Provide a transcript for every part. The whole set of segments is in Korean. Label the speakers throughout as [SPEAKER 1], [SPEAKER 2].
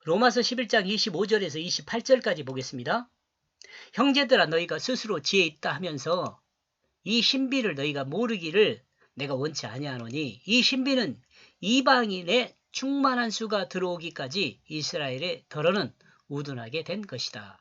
[SPEAKER 1] 로마서 11장 25절에서 28절까지 보겠습니다. 형제들아 너희가 스스로 지혜 있다 하면서 이 신비를 너희가 모르기를 내가 원치 아니하노니 이 신비는 이방인의 충만한 수가 들어오기까지 이스라엘의 덜어는 우둔하게 된 것이라.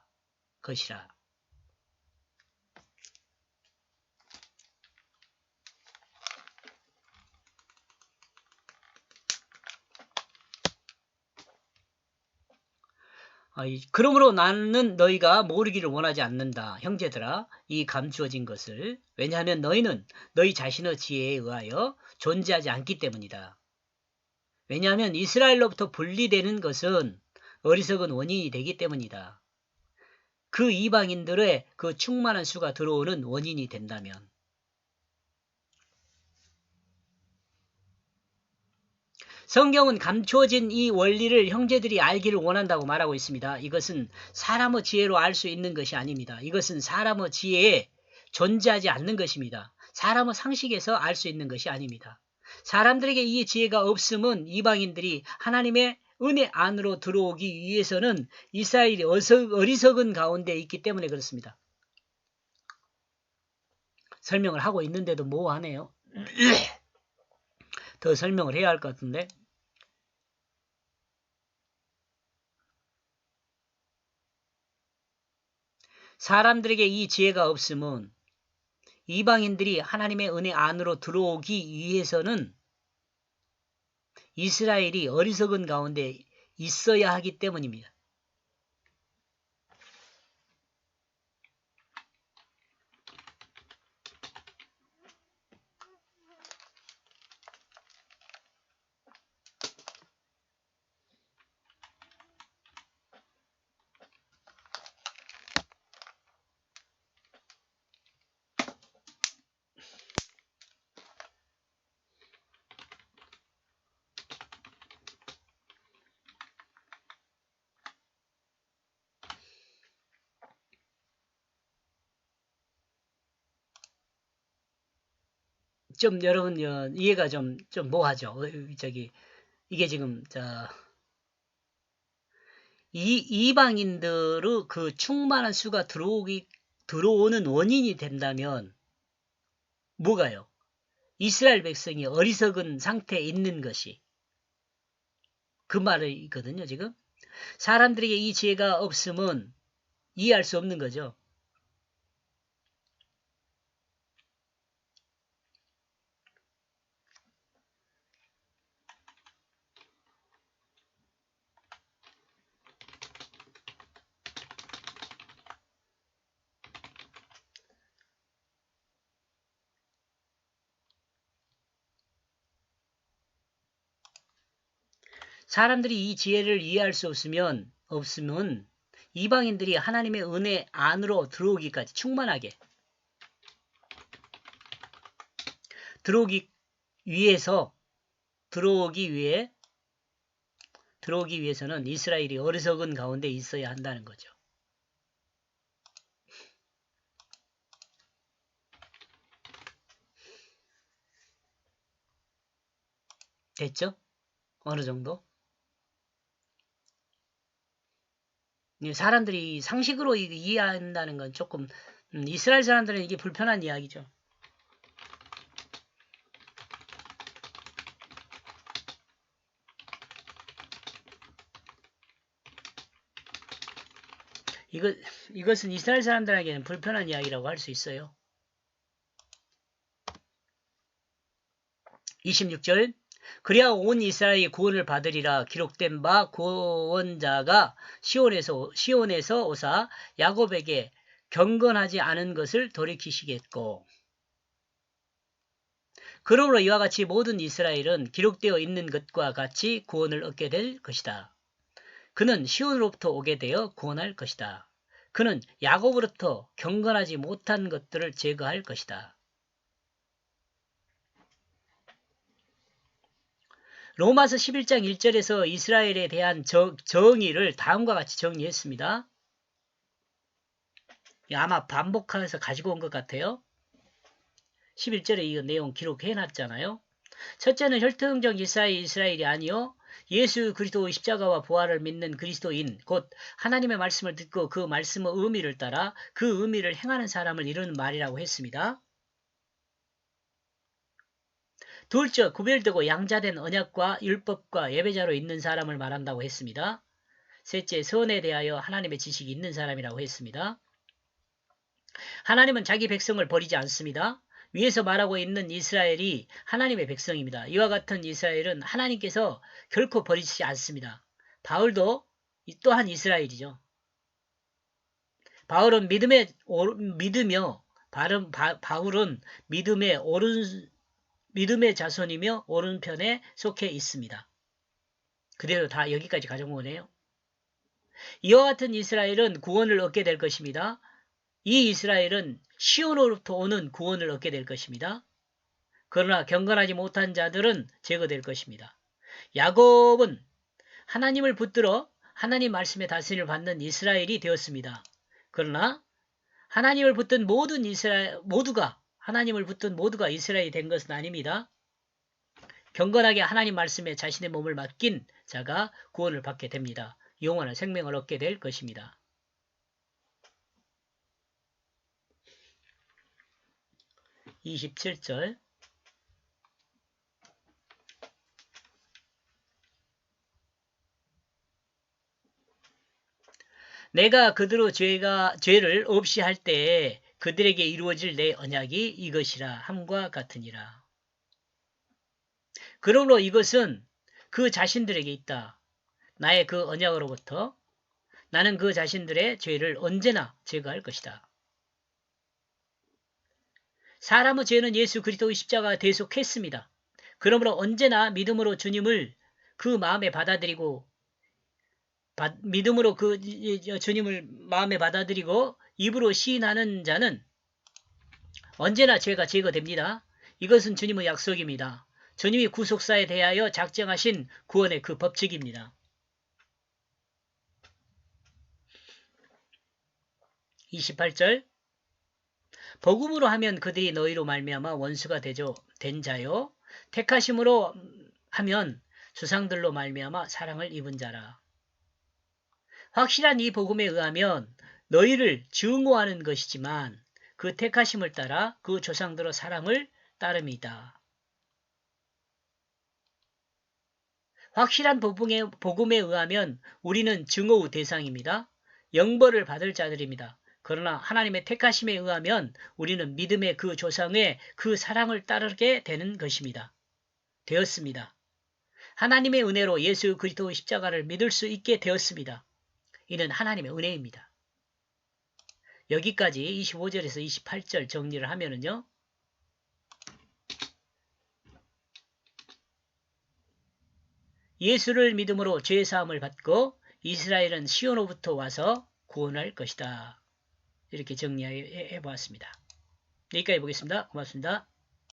[SPEAKER 1] 그러므로 나는 너희가 모르기를 원하지 않는다. 형제들아, 이 감추어진 것을. 왜냐하면 너희는 너희 자신의 지혜에 의하여 존재하지 않기 때문이다. 왜냐하면 이스라엘로부터 분리되는 것은 어리석은 원인이 되기 때문이다. 그 이방인들의 그 충만한 수가 들어오는 원인이 된다면. 성경은 감추어진 이 원리를 형제들이 알기를 원한다고 말하고 있습니다. 이것은 사람의 지혜로 알 수 있는 것이 아닙니다. 이것은 사람의 지혜에 존재하지 않는 것입니다. 사람의 상식에서 알 수 있는 것이 아닙니다. 사람들에게 이 지혜가 없으면 이방인들이 하나님의 은혜 안으로 들어오기 위해서는 이스라엘이 어리석은 가운데 있기 때문에 그렇습니다. 설명을 하고 있는데도 모호하네요. 더 설명을 해야 할 것 같은데. 사람들에게 이 지혜가 없으면 이방인들이 하나님의 은혜 안으로 들어오기 위해서는 이스라엘이 어리석은 가운데 있어야 하기 때문입니다. 좀 여러분 이해가 좀 뭐하죠? 이게 지금 이방인들의 그 충만한 수가 들어오는 원인이 된다면 뭐가요? 이스라엘 백성이 어리석은 상태에 있는 것이 그 말이거든요. 지금 사람들에게 이 지혜가 없으면 이해할 수 없는 거죠. 사람들이 이 지혜를 이해할 수 없으면 이방인들이 하나님의 은혜 안으로 들어오기까지 충만하게 들어오기 위해서는 이스라엘이 어리석은 가운데 있어야 한다는 거죠. 됐죠? 어느 정도? 사람들이 상식으로 이해한다는 건 조금 이스라엘 사람들은 이게 불편한 이야기죠. 이것은 이스라엘 사람들에게는 불편한 이야기라고 할 수 있어요. 26절 그리하 온 이스라엘이 구원을 받으리라 기록된 바 구원자가 시온에서 오사 야곱에게 경건하지 않은 것을 돌이키시겠고 그러므로 이와 같이 모든 이스라엘은 기록되어 있는 것과 같이 구원을 얻게 될 것이다. 그는 시온으로부터 오게 되어 구원할 것이다. 그는 야곱으로부터 경건하지 못한 것들을 제거할 것이다. 로마서 11장 1절에서 이스라엘에 대한 정의를 다음과 같이 정리했습니다. 아마 반복해서 가지고 온 것 같아요. 11절에 이 내용 기록해놨잖아요. 첫째는 혈통적 이스라엘이 아니요 예수 그리스도의 십자가와 부활을 믿는 그리스도인, 곧 하나님의 말씀을 듣고 그 말씀의 의미를 따라 그 의미를 행하는 사람을 이루는 말이라고 했습니다. 둘째, 구별되고 양자된 언약과 율법과 예배자로 있는 사람을 말한다고 했습니다. 셋째, 선에 대하여 하나님의 지식이 있는 사람이라고 했습니다. 하나님은 자기 백성을 버리지 않습니다. 위에서 말하고 있는 이스라엘이 하나님의 백성입니다. 이와 같은 이스라엘은 하나님께서 결코 버리지 않습니다. 바울도 또한 이스라엘이죠. 바울은 바울은 믿음의 자손이며 오른편에 속해 있습니다. 그대로 다 여기까지 가져온 거네요. 이와 같은 이스라엘은 구원을 얻게 될 것입니다. 이 이스라엘은 시온으로부터 오는 구원을 얻게 될 것입니다. 그러나 경건하지 못한 자들은 제거될 것입니다. 야곱은 하나님을 붙들어 하나님 말씀의 다스림을 받는 이스라엘이 되었습니다. 그러나 하나님을 붙든 하나님을 붙든 모두가 이스라엘이 된 것은 아닙니다. 경건하게 하나님 말씀에 자신의 몸을 맡긴 자가 구원을 받게 됩니다. 영원한 생명을 얻게 될 것입니다. 27절 내가 그대로 죄를 없이 할 때에 그들에게 이루어질 내 언약이 이것이라 함과 같으니라. 그러므로 이것은 그 자신들에게 있다. 나의 그 언약으로부터 나는 그 자신들의 죄를 언제나 제거할 것이다. 사람의 죄는 예수 그리스도의 십자가가 대속했습니다. 그러므로 언제나 믿음으로 주님을 그 마음에 받아들이고 주님을 마음에 받아들이고 입으로 시인하는 자는 언제나 죄가 제거됩니다. 이것은 주님의 약속입니다. 주님이 구속사에 대하여 작정하신 구원의 그 법칙입니다. 28절 복음으로 하면 그들이 너희로 말미암아 원수가 된 자요 택하심으로 하면 조상들로 말미암아 사랑을 입은 자라. 확실한 이 복음에 의하면 너희를 증오하는 것이지만 그 택하심을 따라 그 조상들의 사랑을 따름이다. 확실한 복음에 의하면 우리는 증오의 대상입니다. 영벌을 받을 자들입니다. 그러나 하나님의 택하심에 의하면 우리는 믿음의 그 조상의 그 사랑을 따르게 되는 것입니다. 되었습니다. 하나님의 은혜로 예수 그리스도의 십자가를 믿을 수 있게 되었습니다. 이는 하나님의 은혜입니다. 여기까지 25절에서 28절 정리를 하면은요. 예수를 믿음으로 죄사함을 받고 이스라엘은 시온으로부터 와서 구원할 것이다. 이렇게 정리해 보았습니다. 여기까지 보겠습니다. 고맙습니다.